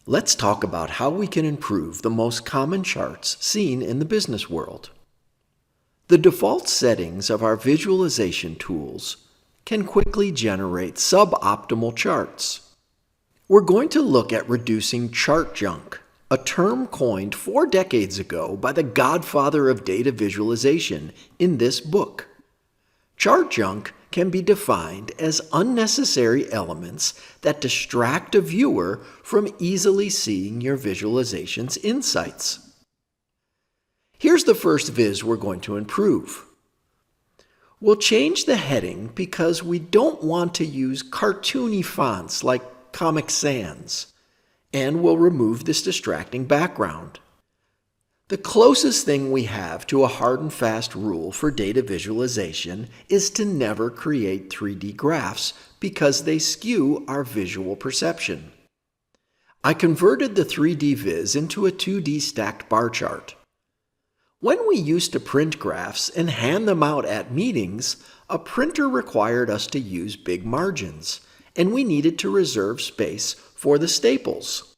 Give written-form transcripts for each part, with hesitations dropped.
Let's talk about how we can improve the most common charts seen in the business world. The default settings of our visualization tools can quickly generate suboptimal charts. We're going to look at reducing chart junk, a term coined 4 decades ago by the godfather of data visualization in this book. Chart junk can be defined as unnecessary elements that distract a viewer from easily seeing your visualization's insights. Here's the first viz we're going to improve. We'll change the heading because we don't want to use cartoony fonts like Comic Sans, and we'll remove this distracting background. The closest thing we have to a hard and fast rule for data visualization is to never create 3D graphs because they skew our visual perception. I converted the 3D viz into a 2D stacked bar chart. When we used to print graphs and hand them out at meetings, a printer required us to use big margins, and we needed to reserve space for the staples.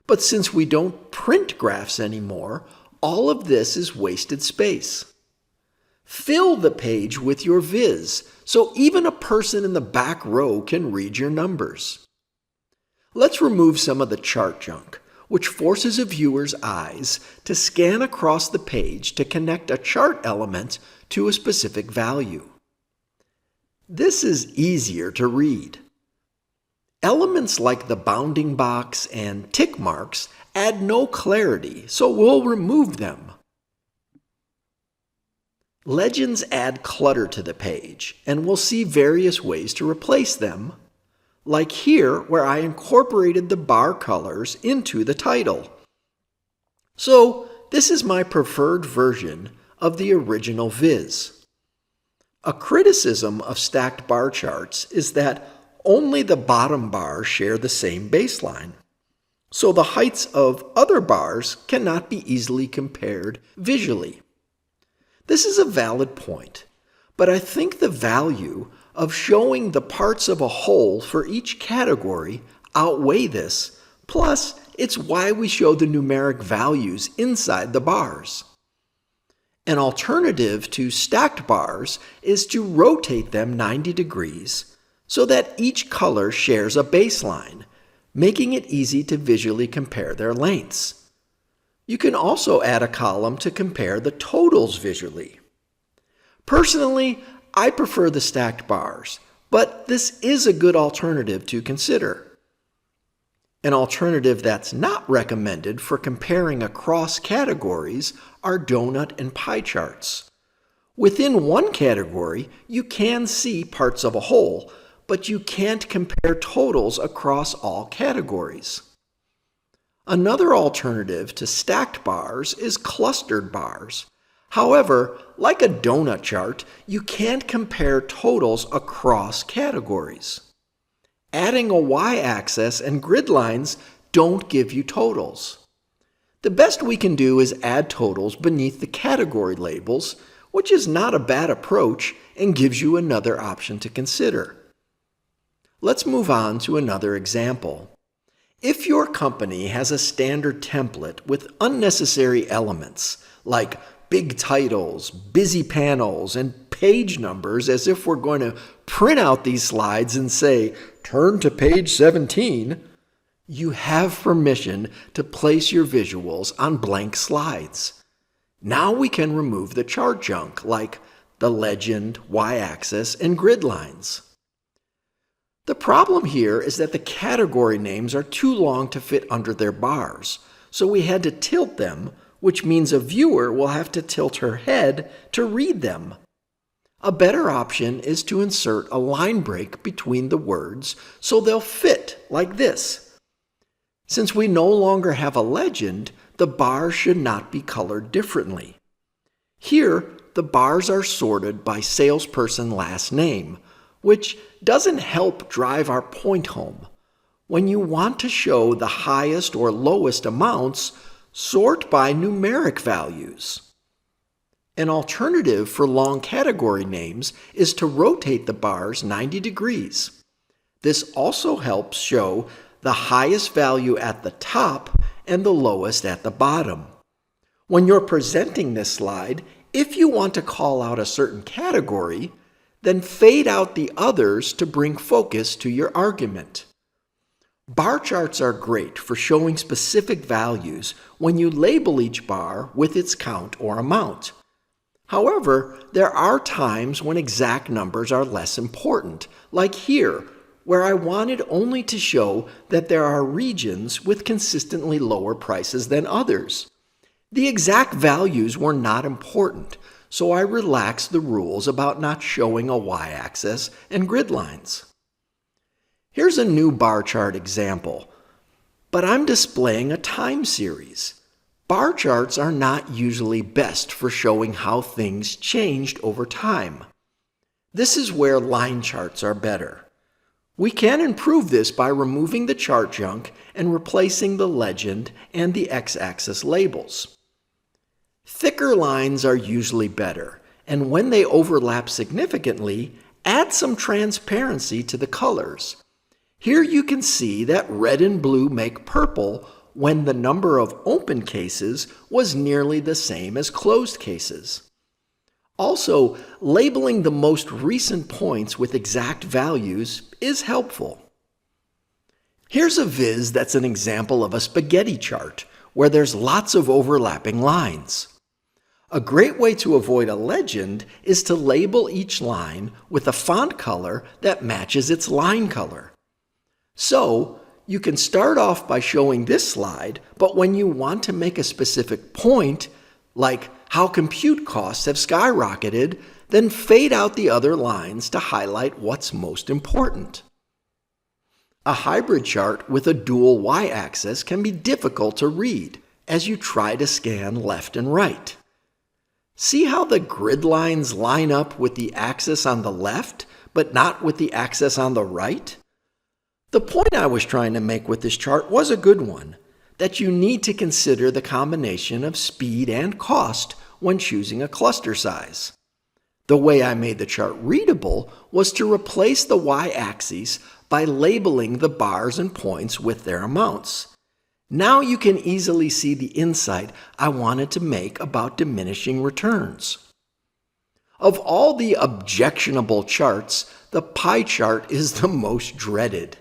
But since we don't print graphs anymore, all of this is wasted space. Fill the page with your viz so even a person in the back row can read your numbers. Let's remove some of the chart junk, which forces a viewer's eyes to scan across the page to connect a chart element to a specific value. This is easier to read. Elements like the bounding box and tick marks add no clarity, so we'll remove them. Legends add clutter to the page, and we'll see various ways to replace them, like here where I incorporated the bar colors into the title. So this is my preferred version of the original viz. A criticism of stacked bar charts is that only the bottom bars share the same baseline, so the heights of other bars cannot be easily compared visually. This is a valid point, but I think the value of showing the parts of a whole for each category outweigh this, plus it's why we show the numeric values inside the bars. An alternative to stacked bars is to rotate them 90 degrees so that each color shares a baseline, making it easy to visually compare their lengths. You can also add a column to compare the totals visually. Personally, I prefer the stacked bars, but this is a good alternative to consider. An alternative that's not recommended for comparing across categories are donut and pie charts. Within one category, you can see parts of a whole, but you can't compare totals across all categories. Another alternative to stacked bars is clustered bars. However, like a donut chart, you can't compare totals across categories. Adding a y-axis and grid lines don't give you totals. The best we can do is add totals beneath the category labels, which is not a bad approach and gives you another option to consider. Let's move on to another example. If your company has a standard template with unnecessary elements like big titles, busy panels, and page numbers as if we're going to print out these slides and say, "Turn to page 17, you have permission to place your visuals on blank slides. Now we can remove the chart junk like the legend, y-axis, and grid lines. The problem here is that the category names are too long to fit under their bars, so we had to tilt them, which means a viewer will have to tilt her head to read them. A better option is to insert a line break between the words so they'll fit like this. Since we no longer have a legend, the bars should not be colored differently. Here, the bars are sorted by salesperson last name, which doesn't help drive our point home. When you want to show the highest or lowest amounts, sort by numeric values. An alternative for long category names is to rotate the bars 90 degrees. This also helps show the highest value at the top and the lowest at the bottom. When you're presenting this slide, if you want to call out a certain category, then fade out the others to bring focus to your argument. Bar charts are great for showing specific values when you label each bar with its count or amount. However, there are times when exact numbers are less important, like here, where I wanted only to show that there are regions with consistently lower prices than others. The exact values were not important, so I relaxed the rules about not showing a y-axis and grid lines. Here's a new bar chart example, but I'm displaying a time series. Bar charts are not usually best for showing how things changed over time. This is where line charts are better. We can improve this by removing the chart junk and replacing the legend and the x-axis labels. Thicker lines are usually better, and when they overlap significantly, add some transparency to the colors. Here you can see that red and blue make purple when the number of open cases was nearly the same as closed cases. Also, labeling the most recent points with exact values is helpful. Here's a viz that's an example of a spaghetti chart, where there's lots of overlapping lines. A great way to avoid a legend is to label each line with a font color that matches its line color. So, you can start off by showing this slide, but when you want to make a specific point, like how compute costs have skyrocketed, then fade out the other lines to highlight what's most important. A hybrid chart with a dual y-axis can be difficult to read as you try to scan left and right. See how the grid lines line up with the axis on the left, but not with the axis on the right? The point I was trying to make with this chart was a good one, that you need to consider the combination of speed and cost when choosing a cluster size. The way I made the chart readable was to replace the y-axis by labeling the bars and points with their amounts. Now you can easily see the insight I wanted to make about diminishing returns. Of all the objectionable charts, the pie chart is the most dreaded.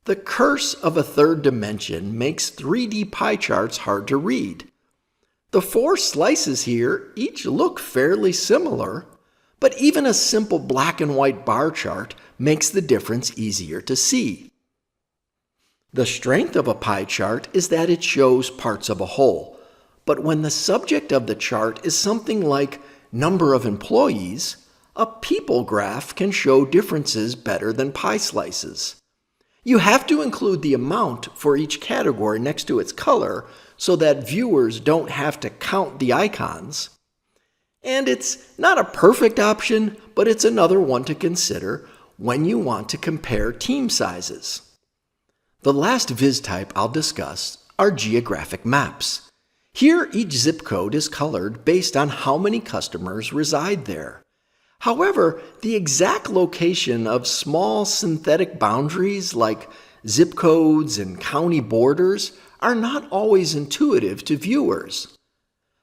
The curse of a third dimension makes 3D pie charts hard to read. The 4 slices here each look fairly similar, but even a simple black and white bar chart makes the difference easier to see. The strength of a pie chart is that it shows parts of a whole, but when the subject of the chart is something like number of employees, a people graph can show differences better than pie slices. You have to include the amount for each category next to its color so that viewers don't have to count the icons. And it's not a perfect option, but it's another one to consider when you want to compare team sizes. The last viz type I'll discuss are geographic maps. Here, each zip code is colored based on how many customers reside there. However, the exact location of small synthetic boundaries like zip codes and county borders are not always intuitive to viewers.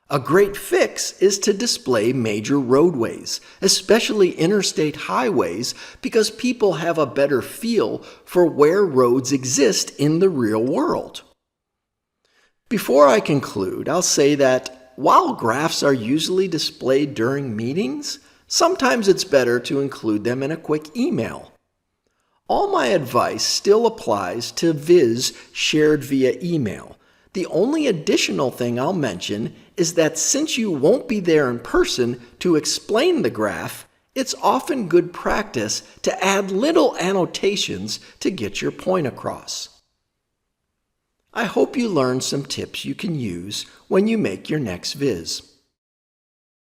A great fix is to display major roadways, especially interstate highways, because people have a better feel for where roads exist in the real world. Before I conclude, I'll say that while graphs are usually displayed during meetings, sometimes it's better to include them in a quick email. All my advice still applies to viz shared via email. The only additional thing I'll mention is that since you won't be there in person to explain the graph, it's often good practice to add little annotations to get your point across. I hope you learned some tips you can use when you make your next viz.